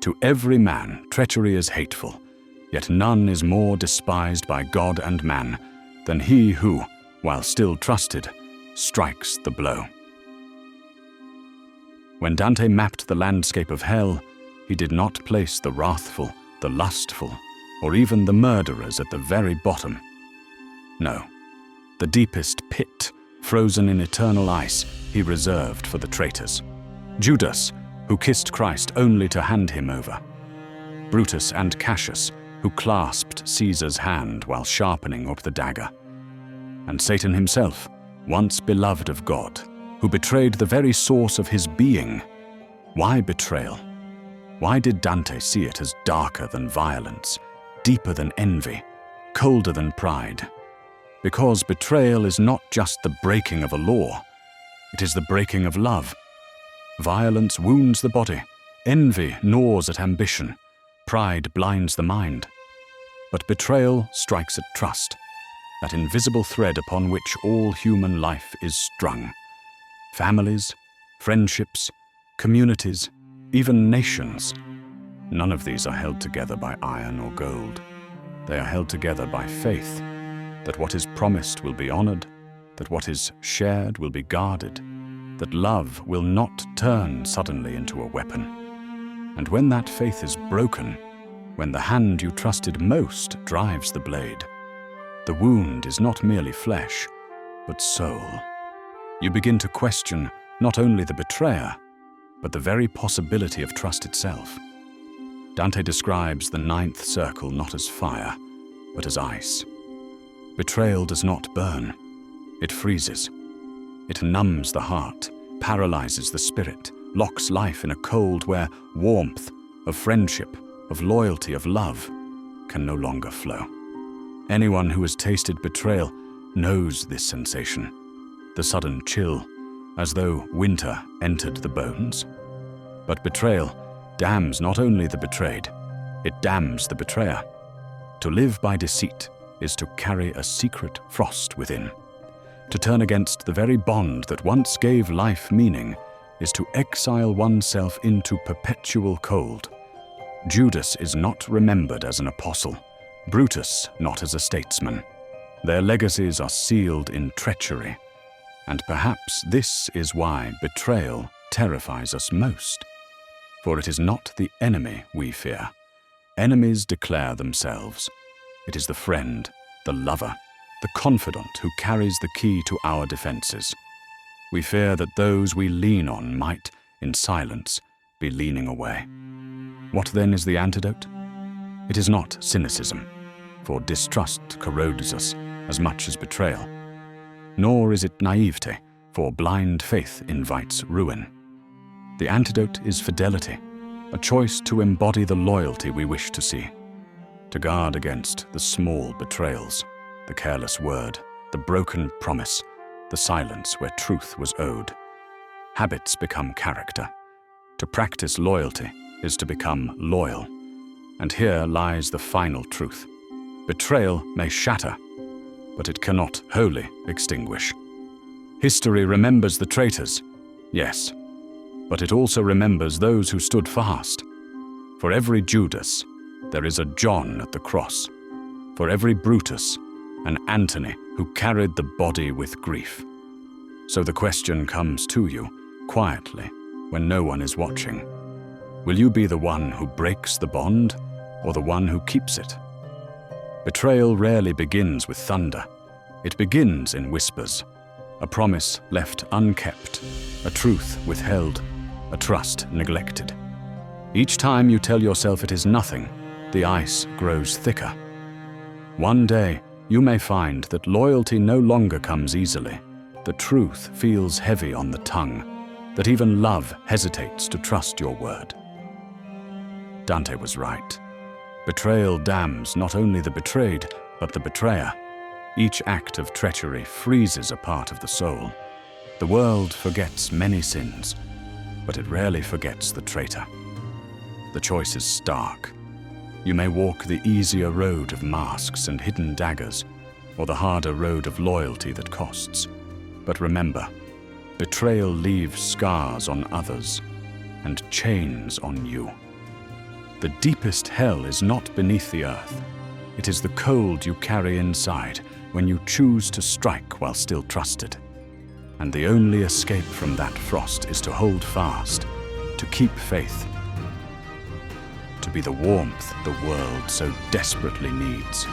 To every man treachery is hateful, yet none is more despised by God and man than he who, while still trusted, strikes the blow. When Dante mapped the landscape of hell, he did not place the wrathful, the lustful, or even the murderers at the very bottom. No, the deepest pit, frozen in eternal ice, he reserved for the traitors. Judas, who kissed Christ only to hand him over. Brutus and Cassius, who clasped Caesar's hand while sharpening up the dagger. And Satan himself, once beloved of God, who betrayed the very source of his being. Why betrayal? Why did Dante see it as darker than violence, deeper than envy, colder than pride? Because betrayal is not just the breaking of a law, it is the breaking of love. Violence wounds the body, envy gnaws at ambition, pride blinds the mind. But betrayal strikes at trust, that invisible thread upon which all human life is strung. Families, friendships, communities, even nations. None of these are held together by iron or gold. They are held together by faith, that what is promised will be honored, that what is shared will be guarded, that love will not turn suddenly into a weapon. And when that faith is broken, when the hand you trusted most drives the blade, the wound is not merely flesh, but soul. You begin to question not only the betrayer, but the very possibility of trust itself. Dante describes the Ninth Circle not as fire, but as ice. Betrayal does not burn, it freezes. It numbs the heart, paralyzes the spirit, locks life in a cold where warmth of friendship, of loyalty, of love can no longer flow. Anyone who has tasted betrayal knows this sensation, the sudden chill, as though winter entered the bones. But betrayal damns not only the betrayed, it damns the betrayer. To live by deceit is to carry a secret frost within. To turn against the very bond that once gave life meaning is to exile oneself into perpetual cold. Judas is not remembered as an apostle, Brutus not as a statesman. Their legacies are sealed in treachery. And perhaps this is why betrayal terrifies us most. For it is not the enemy we fear. Enemies declare themselves. It is the friend, the lover, the confidant who carries the key to our defenses. We fear that those we lean on might, in silence, be leaning away. What then is the antidote? It is not cynicism, for distrust corrodes us as much as betrayal. Nor is it naivete, for blind faith invites ruin. The antidote is fidelity, a choice to embody the loyalty we wish to see, to guard against the small betrayals, the careless word, the broken promise, the silence where truth was owed. Habits become character. To practice loyalty is to become loyal. And here lies the final truth. Betrayal may shatter, but it cannot wholly extinguish. History remembers the traitors, yes, but it also remembers those who stood fast. For every Judas, there is a John at the cross. For every Brutus, an Antony who carried the body with grief. So the question comes to you, quietly, when no one is watching. Will you be the one who breaks the bond, or the one who keeps it? Betrayal rarely begins with thunder. It begins in whispers. A promise left unkept, a truth withheld, a trust neglected. Each time you tell yourself it is nothing, the ice grows thicker. One day, you may find that loyalty no longer comes easily, that truth feels heavy on the tongue, that even love hesitates to trust your word. Dante was right. Betrayal damns not only the betrayed, but the betrayer. Each act of treachery freezes a part of the soul. The world forgets many sins, but it rarely forgets the traitor. The choice is stark. You may walk the easier road of masks and hidden daggers, or the harder road of loyalty that costs. But remember, betrayal leaves scars on others and chains on you. The deepest hell is not beneath the earth. It is the cold you carry inside when you choose to strike while still trusted. And the only escape from that frost is to hold fast, to keep faith, to be the warmth the world so desperately needs.